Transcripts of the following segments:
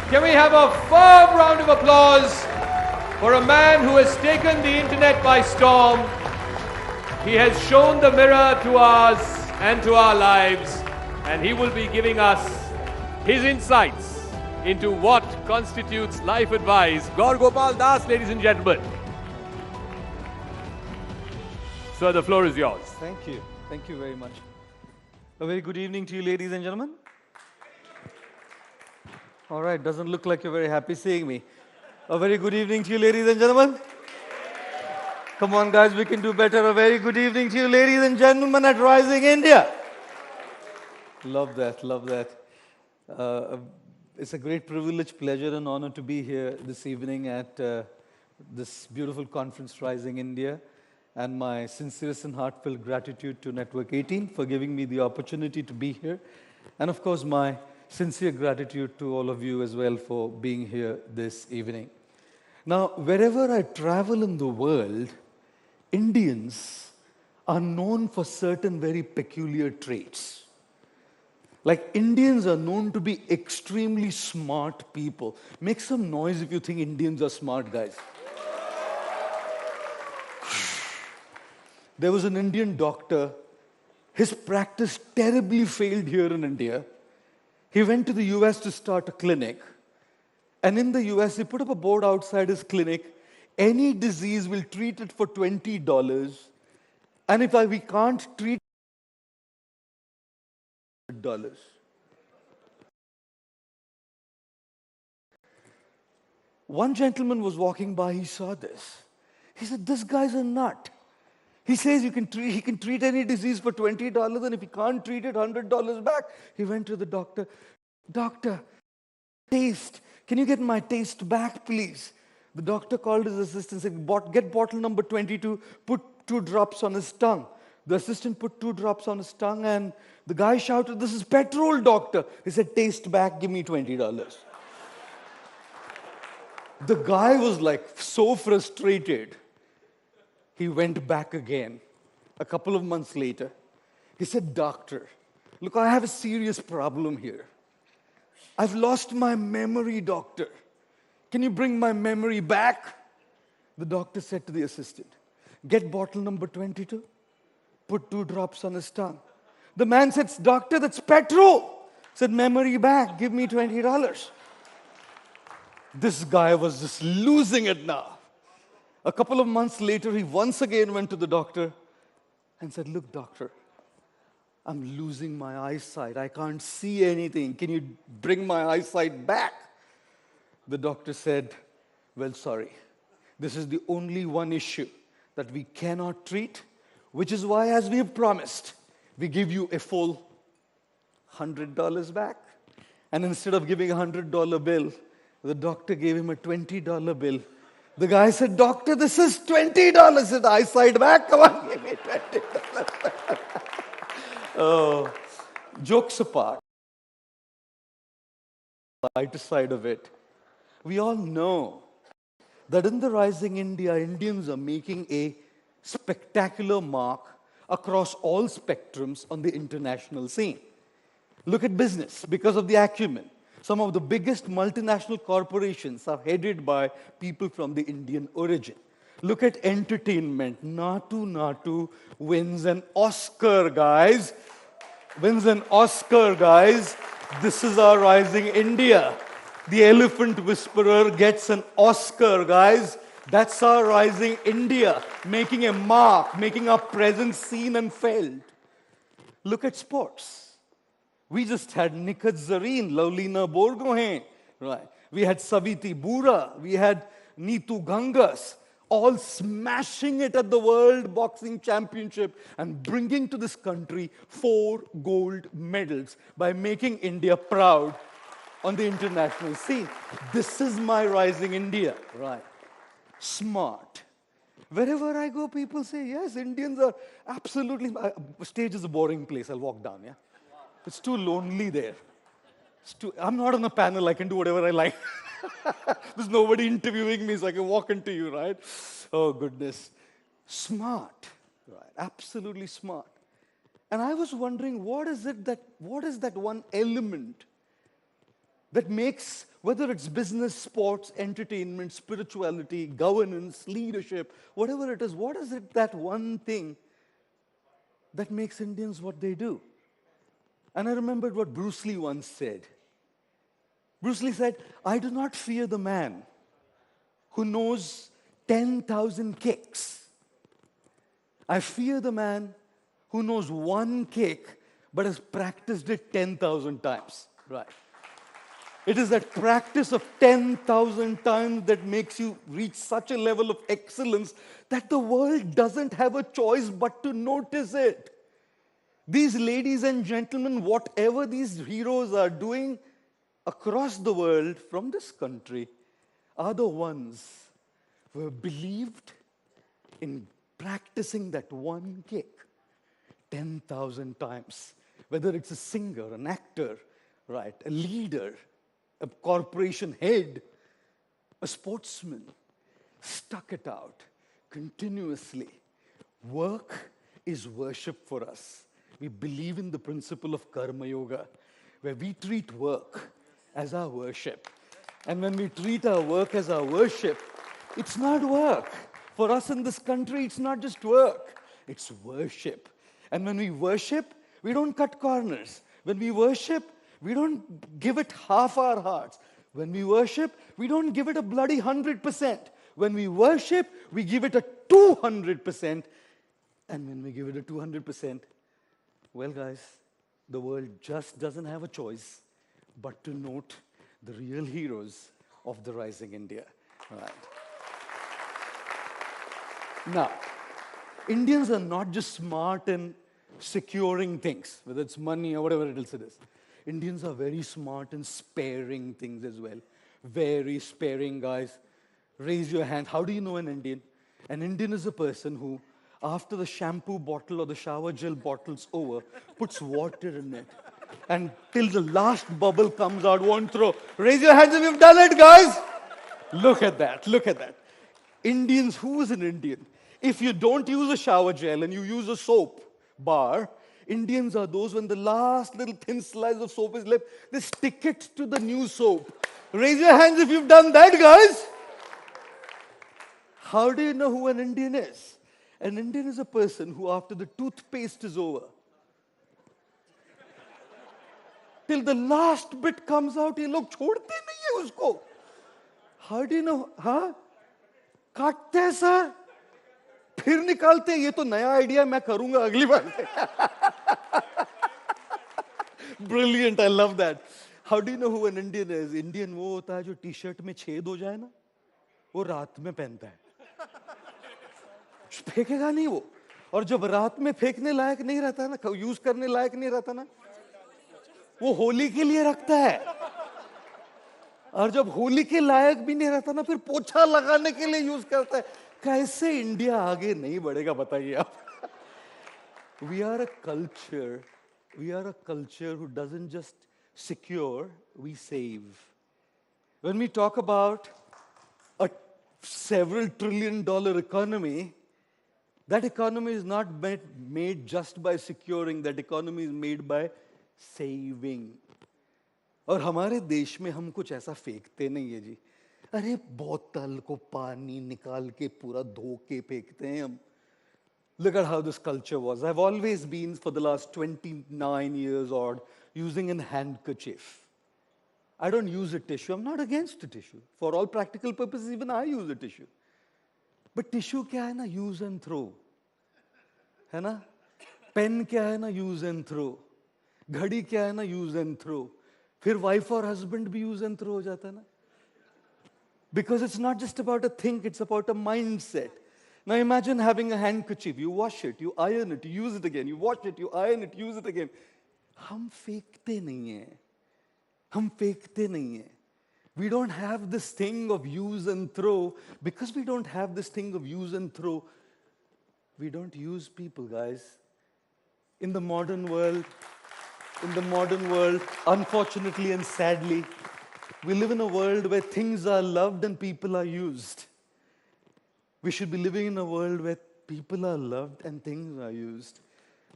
Can we have a firm round of applause for a man who has taken the internet by storm? He has shown the mirror to us and to our lives, and he will be giving us his insights into what constitutes life advice. Gaur Gopal Das, ladies and gentlemen. Sir, the floor is yours. Thank you. Thank you very much. A very good evening to you, ladies and gentlemen. All right, doesn't look like you're very happy seeing me. A very good evening to you, ladies and gentlemen. Come on, guys, we can do better. A very good evening to you, ladies and gentlemen at Rising India. Love that, love that. It's a great privilege, pleasure, and honor to be here this evening at this beautiful conference, Rising India. And my sincerest and heartfelt gratitude to Network 18 for giving me the opportunity to be here. And of course, my sincere gratitude to all of you as well for being here this evening. Now, wherever I travel in the world, Indians are known for certain very peculiar traits. Like, Indians are known to be extremely smart people. Make some noise if you think Indians are smart, guys. There was an Indian doctor. His practice terribly failed here in India. He went to the US to start a clinic. And in the US, he put up a board outside his clinic. Any disease, we'll treat it for $20. And if we can't treat $100. One gentleman was walking by, he saw this. He said, this guy's a nut. He says he can treat any disease for $20, and if he can't treat it, $100 back. He went to the doctor. Doctor, taste. Can you get my taste back, please? The doctor called his assistant and said, get bottle number 22, put 2 drops on his tongue. The assistant put 2 drops on his tongue, and the guy shouted, this is petrol, doctor. He said, taste back, give me $20. The guy was like so frustrated. He went back again a couple of months later. He said, doctor, look, I have a serious problem here. I've lost my memory, doctor. Can you bring my memory back? The doctor said to the assistant, get bottle number 22, put 2 drops on his tongue. The man said, doctor, that's petrol. Said, memory back, give me $20. This guy was just losing it now. A couple of months later, he once again went to the doctor and said, look, doctor, I'm losing my eyesight. I can't see anything. Can you bring my eyesight back? The doctor said, well, sorry. This is the only one issue that we cannot treat, which is why, as we have promised, we give you a full $100 back. And instead of giving a $100 bill, the doctor gave him a $20 bill. The guy said, doctor, this is $20. He said, eyesight back, come on, give me $20. Oh, jokes apart, lighter side of it, we all know that in the Rising India, Indians are making a spectacular mark across all spectrums on the international scene. Look at business, because of the acumen. Some of the biggest multinational corporations are headed by people from the Indian origin. Look at entertainment. Natu Natu wins an Oscar, guys. Wins an Oscar, guys. This is our Rising India. The Elephant Whisperer gets an Oscar, guys. That's our Rising India. Making a mark, making our presence seen and felt. Look at sports. We just had Nikhil Zareen, Laulina Borgohain, right? We had Saviti Bura, we had Neetu Gangas, all smashing it at the World Boxing Championship and bringing to this country 4 gold medals by making India proud on the international scene. This is my Rising India, right? Smart. Wherever I go, people say, yes, Indians are absolutely... Stage is a boring place, I'll walk down, yeah? It's too lonely there. I'm not on a panel, I can do whatever I like. There's nobody interviewing me, so I can walk into you, right? Oh, goodness. Smart, right? Absolutely smart. And I was wondering, what is that one element that makes, whether it's business, sports, entertainment, spirituality, governance, leadership, whatever it is, what is it, that one thing that makes Indians what they do? And I remembered what Bruce Lee once said. Bruce Lee said, I do not fear the man who knows 10,000 kicks. I fear the man who knows one kick but has practiced it 10,000 times. Right. It is that practice of 10,000 times that makes you reach such a level of excellence that the world doesn't have a choice but to notice it. These ladies and gentlemen, whatever these heroes are doing across the world from this country, are the ones who have believed in practicing that one kick 10,000 times. Whether it's a singer, an actor, right, a leader, a corporation head, a sportsman, stuck it out continuously. Work is worship for us. We believe in the principle of karma yoga, where we treat work as our worship. And when we treat our work as our worship, it's not work. For us in this country, it's not just work, it's worship. And when we worship, we don't cut corners. When we worship, we don't give it half our hearts. When we worship, we don't give it a bloody 100%. When we worship, we give it a 200%. And when we give it a 200%, well, guys, the world just doesn't have a choice but to note the real heroes of the rising India. Right. Now, Indians are not just smart in securing things, whether it's money or whatever else it is. Indians are very smart in sparing things as well. Very sparing, guys. Raise your hand. How do you know an Indian? An Indian is a person who, after the shampoo bottle or the shower gel bottle's over, puts water in it. And till the last bubble comes out, won't throw. Raise your hands if you've done it, guys. Look at that. Look at that. Indians, who is an Indian? If you don't use a shower gel and you use a soap bar, Indians are those when the last little thin slice of soap is left, they stick it to the new soap. Raise your hands if you've done that, guys. How do you know who an Indian is? An Indian is a person who, after the toothpaste is over, till the last bit comes out, ये लोग छोड़ते नहीं है उसको. How do you know? हाँ? काटते हैं sir, फिर निकालते हैं. ये तो नया आइडिया मैं करूंगा अगली बार. Brilliant, I love that. How do you know who an Indian is? Indian वो होता है जो टी-शर्ट में छेद हो जाए ना, वो रात में पहनता है. फेंकेगा नहीं वो. और जब रात में फेंकने लायक नहीं रहता है ना, यूज करने लायक नहीं रहता ना, वो होली के लिए रखता है. और जब होली के लायक भी नहीं रहता ना, फिर पोछा लगाने के लिए यूज करता है. कैसे इंडिया आगे नहीं बढ़ेगा बताइए आप. We are a culture who doesn't just secure, we save. When we talk about a several $trillion economy, that economy is not made just by securing, that economy is made by saving. और हमारे देश में हम कुछ ऐसा फेंकते नहीं है जी. अरे बोतल को पानी निकाल के पूरा धो के फेंकते हैं हम. Look at how this culture was. I've always been, for the last 29 years odd, using a handkerchief. I don't use a tissue. I'm not against a tissue. For all practical purposes, even I use a tissue. But tissue क्या है ना, use and throw. है ना? Pen क्या है ना, use and throw. घड़ी क्या है ना, use and throw. फिर wife और husband भी use and throw हो जाता है ना. Because it's not just about a thing, it's about a mindset. Now imagine having a handkerchief. You wash it, you iron it, you use it again. You wash it, you iron it, use it again. हम फेंकते नहीं हैं. हम फेंकते नहीं हैं. We don't have this thing of use and throw. Because we don't have this thing of use and throw, we don't use people, guys. In the modern world, unfortunately and sadly, we live in a world where things are loved and people are used. We should be living in a world where people are loved and things are used.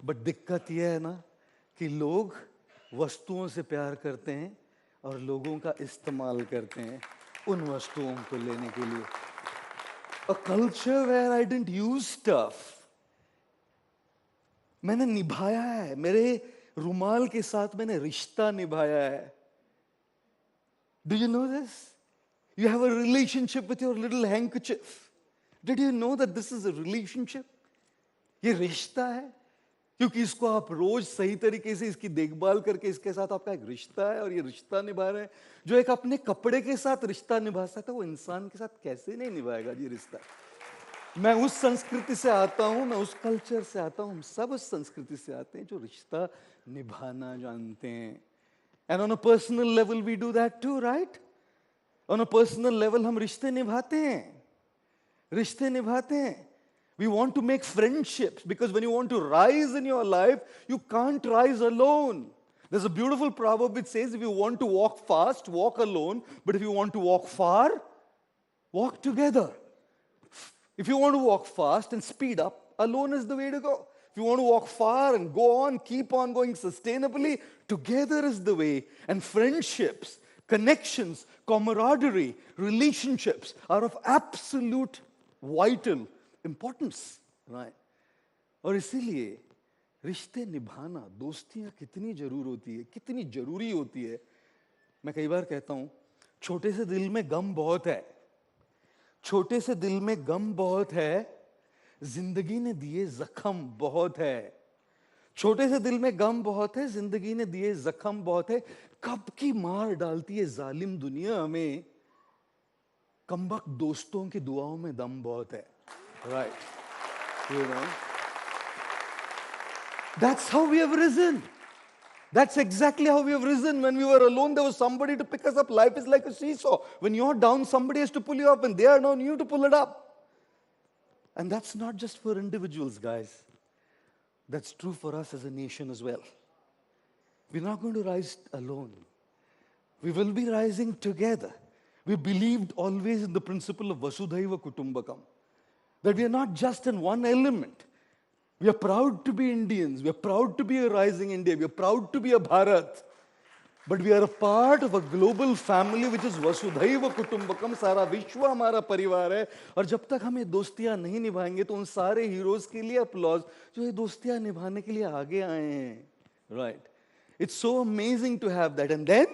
But दिक्कत ये है ना कि लोग वस्तुओं से प्यार करते हैं और लोगों का इस्तेमाल करते हैं उन वस्तुओं को लेने के लिए. A culture where I didn't use stuff. मैंने निभाया है. मेरे रुमाल के साथ मैंने रिश्ता निभाया है. Do you know this? You have a relationship with your little handkerchief. Did you know that this is a relationship? ये रिश्ता है. क्योंकि इसको आप रोज सही तरीके से इसकी देखभाल करके इसके साथ आपका एक रिश्ता है और ये रिश्ता निभा रहे हैं. जो एक अपने कपड़े के साथ रिश्ता निभा सकता है वो इंसान के साथ कैसे नहीं निभाएगा ये रिश्ता. मैं उस संस्कृति से आता हूं, मैं उस कल्चर से आता हूं, हम सब उस संस्कृति से आते हैं जो रिश्ता निभाना जानते हैं. And on a personal level we do that too, right? On a personal level हम रिश्ते निभाते हैं. रिश्ते निभाते हैं. We want to make friendships because when you want to rise in your life, you can't rise alone. There's a beautiful proverb which says if you want to walk fast, walk alone. But if you want to walk far, walk together. If you want to walk fast and speed up, alone is the way to go. If you want to walk far and go on, keep on going sustainably, together is the way. And friendships, connections, camaraderie, relationships are of absolute vital importance, right? और इसीलिए रिश्ते निभाना, दोस्तियां कितनी जरूरी होती है. मैं कई बार कहता हूं, छोटे से दिल में गम बहुत है. छोटे से दिल में गम बहुत है, जिंदगी ने दिए जख्म बहुत है. छोटे से दिल में गम बहुत है, जिंदगी ने दिए जख्म बहुत है. कब की मार डालती है जालिम दुनिया हमें, कमबख्त दोस्तों की दुआओं में दम बहुत है. Right. You know. That's how we have risen. That's exactly how we have risen. When we were alone, there was somebody to pick us up. Life is like a seesaw. When you're down, somebody has to pull you up, and they are on you to pull it up. And that's not just for individuals, guys. That's true for us as a nation as well. We're not going to rise alone. We will be rising together. We believed always in the principle of Vasudhaiva Kutumbakam. That we are not just in one element. We are proud to be Indians. We are proud to be a rising India. We are proud to be a Bharat. But we are a part of a global family which is Vasudhaiva Kutumbakam. सारा विश्व हमारा परिवार है. और जब तक हम ये दोस्तियां नहीं निभाएंगे तो उन सारे हीरोज के लिए applause जो ये दोस्तियां निभाने के लिए आगे आए हैं. Right. It's so amazing to have that. And then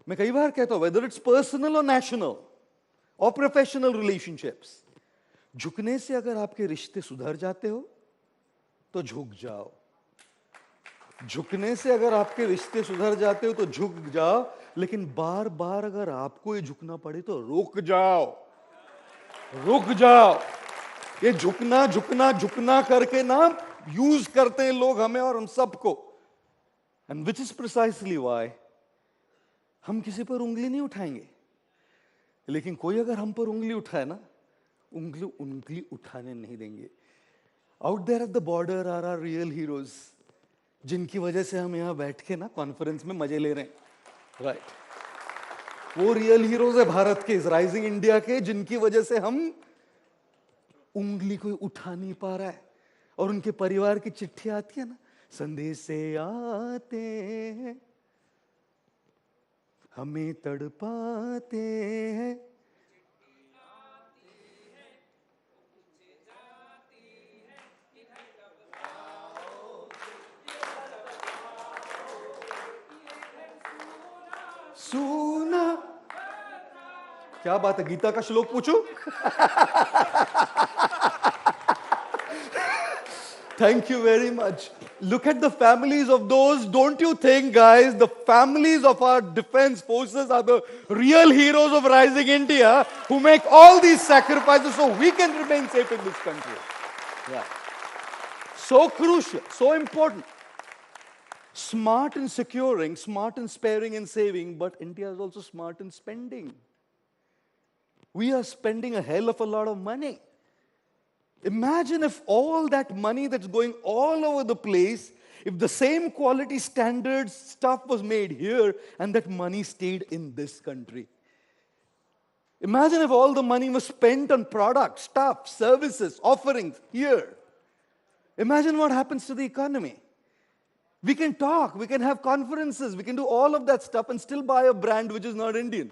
मैं कई बार कहता हूं, whether it's personal or national or professional relationships, झुकने से अगर आपके रिश्ते सुधर जाते हो तो झुक जाओ. झुकने से अगर आपके रिश्ते सुधर जाते हो तो झुक जाओ. लेकिन बार बार अगर आपको ये झुकना पड़े तो रुक जाओ. रुक जाओ. ये झुकना झुकना झुकना करके ना यूज करते हैं लोग हमें और हम सबको. And which is precisely why हम किसी पर उंगली नहीं उठाएंगे, लेकिन कोई अगर हम पर उंगली उठाए ना, उंगली उठाने नहीं देंगे. Out there at the border are are real heroes, जिनकी वजह से हम यहां बैठ के ना कॉन्फ्रेंस में मजे ले रहे हैं. राइट. वो रियल हीरोज है भारत के, इस राइजिंग इंडिया के, जिनकी वजह से हम उंगली कोई उठा नहीं पा रहा है. और उनके परिवार की चिट्ठी आती है ना, संदेश से आते हैं हमें तड़पाते हैं. सुना. क्या बात है, गीता का श्लोक पूछूं? Thank you very much. Look at the families of those. Don't you think, guys, the families of our defense forces are the real heroes of rising India, who make all these sacrifices so we can remain safe in this country. Yeah. So crucial, so important. Smart in securing, smart in sparing and saving, but India is also smart in spending. We are spending a hell of a lot of money. Imagine if all that money that's going all over the place, if the same quality standards stuff was made here and that money stayed in this country. Imagine if all the money was spent on products, stuff, services, offerings here. Imagine what happens to the economy. We can talk, we can have conferences, we can do all of that stuff and still buy a brand which is not Indian.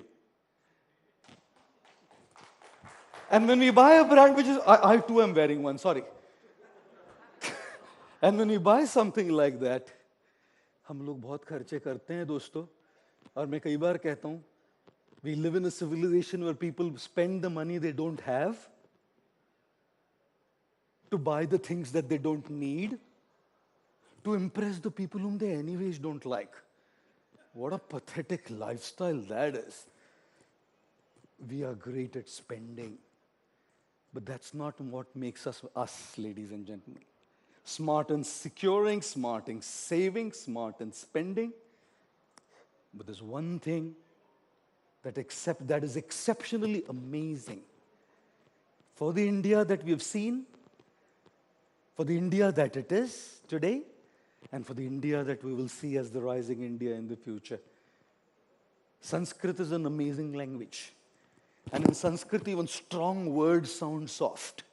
And when we buy a brand which is, I too am wearing one, sorry. And when we buy something like that, हम लोग बहुत खर्चे करते हैं दोस्तों, और मैं कई बार कहता हूँ, we live in a civilization where people spend the money they don't have to buy the things that they don't need, to impress the people whom they anyways don't like. What a pathetic lifestyle that is. We are great at spending, but that's not what makes us, ladies and gentlemen. Smart in securing, smart in saving, smart in spending. But there's one thing that is exceptionally amazing. For the India that we have seen, for the India that it is today, and for the India that we will see as the rising India in the future. Sanskrit is an amazing language. And in Sanskrit, even strong words sound soft.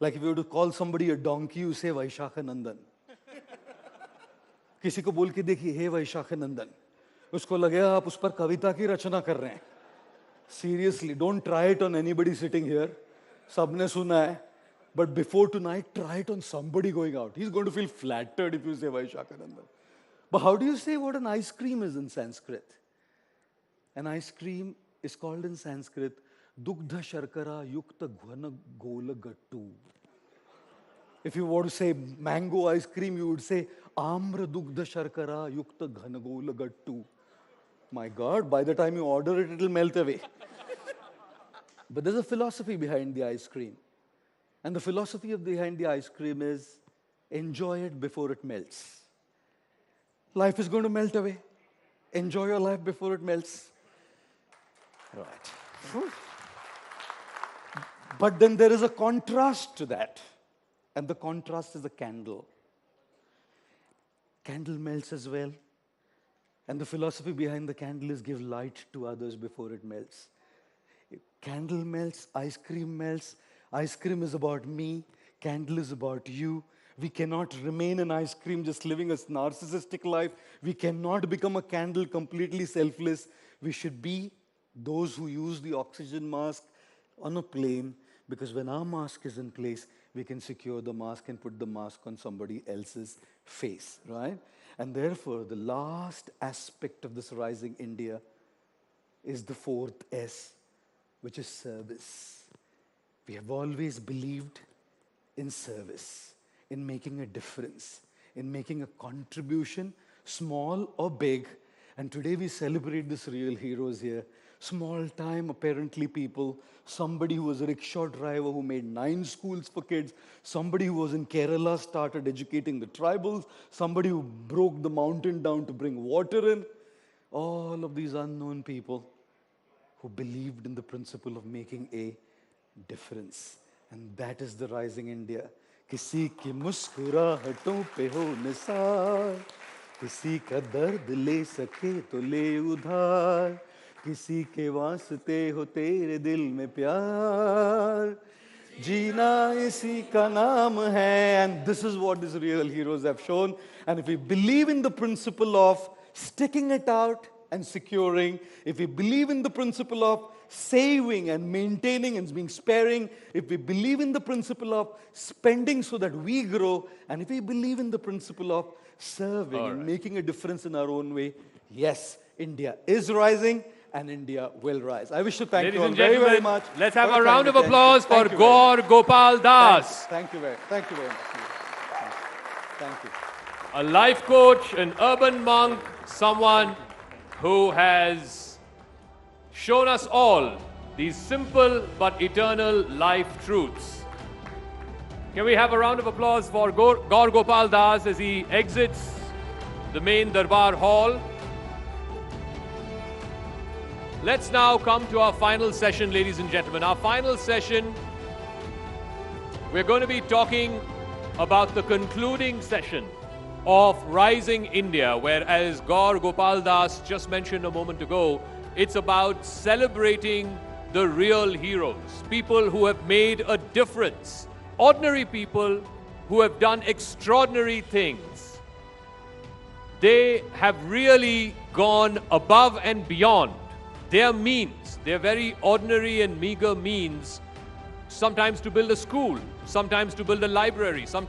Like if you were to call somebody a donkey, you say Vaishakhanandan. किसी को बोल के देखिए, हे Vaishakhanandan. उसको लगेगा आप उस पर कविता की रचना कर रहे हैं. Seriously, don't try it on anybody sitting here. सबने सुना है. But before tonight, try it on somebody going out. He's going to feel flattered if you say Vaishakhanandan. But how do you say what an ice cream is in Sanskrit? An ice cream is called in Sanskrit Dugdha Sharkara Yukta Ghana Gola Gattu. If you want to say mango ice cream, you would say Amra Dugdha Sharkara Yukta Ghana Gola Gattu. My God, by the time you order it, it'll melt away. But there's a philosophy behind the ice cream. And the philosophy behind the ice cream is enjoy it before it melts. Life is going to melt away. Enjoy your life before it melts. Right. But then there is a contrast to that. And the contrast is a candle. Candle melts as well. And the philosophy behind the candle is give light to others before it melts. Candle melts, ice cream melts. Ice cream is about me. Candle is about you. We cannot remain an ice cream just living a narcissistic life. We cannot become a candle completely selfless. We should be those who use the oxygen mask on a plane, because when our mask is in place, we can secure the mask and put the mask on somebody else's face, right? And therefore, the last aspect of this rising India is the fourth S, which is service. We have always believed in service, in making a difference, in making a contribution, small or big. And today we celebrate these real heroes here. Small time, apparently, people. Somebody who was a rickshaw driver who made 9 schools for kids. Somebody who was in Kerala started educating the tribals. Somebody who broke the mountain down to bring water in. All of these unknown people who believed in the principle of making a difference. And that is the rising India. किसी की मुस्कुराहटों पे हो निसार, किसी का दर्द ले सके तो ले उधार, किसी के वास्ते हो तेरे दिल में प्यार, जीना इसी का नाम है. And this is what these real heroes have shown. And if we believe in the principle of sticking it out and securing, if we believe in the principle of saving and maintaining and being sparing, if we believe in the principle of spending so that we grow, and if we believe in the principle of serving and making a difference in our own way, yes, India is rising and India will rise. I wish to thank you all very, very much. Let's have a round of applause for Gaur Gopal Das. Thank you very much. Thank you. A life coach, an urban monk, someone who has shown us all these simple but eternal life truths. Can we have a round of applause for Gaur Gopal Das as he exits the main Darbar Hall? Let's now come to our final session, ladies and gentlemen. Our final session, we're going to be talking about the concluding session of Rising India, where, as Gaur Gopal Das just mentioned a moment ago, it's about celebrating the real heroes, people who have made a difference, ordinary people who have done extraordinary things. they have really gone above and beyond their means, their very ordinary and meager means, sometimes to build a school, sometimes to build a library, sometimes